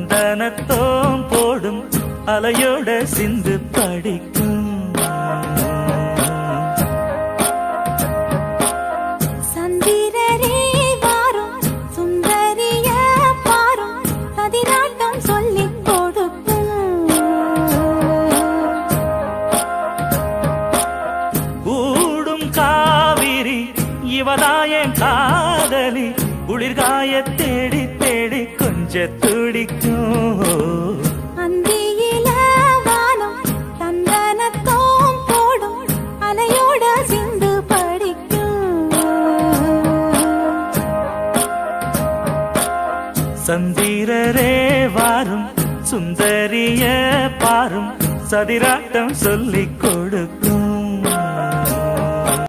சந்தனத்தோம் போடும் அலையோட சிந்து படிக்கும். சந்திரரே வாரும் சுந்தரிய பாரும் சதிராட்டம் சொல்லிக் கொடுக்கும். கூடும் காவிரி இவதாயன் காதலி குளிர்காய தேடி தேடி கொஞ்ச துடிக்கும். அந்தியில வானம் சந்தனத்தோம் போடும் அலையோட சிந்து படிக்கும். சந்திரரே வாரும் சுந்தரிய பாரும் சதிராட்டம் சொல்லிக் கொடு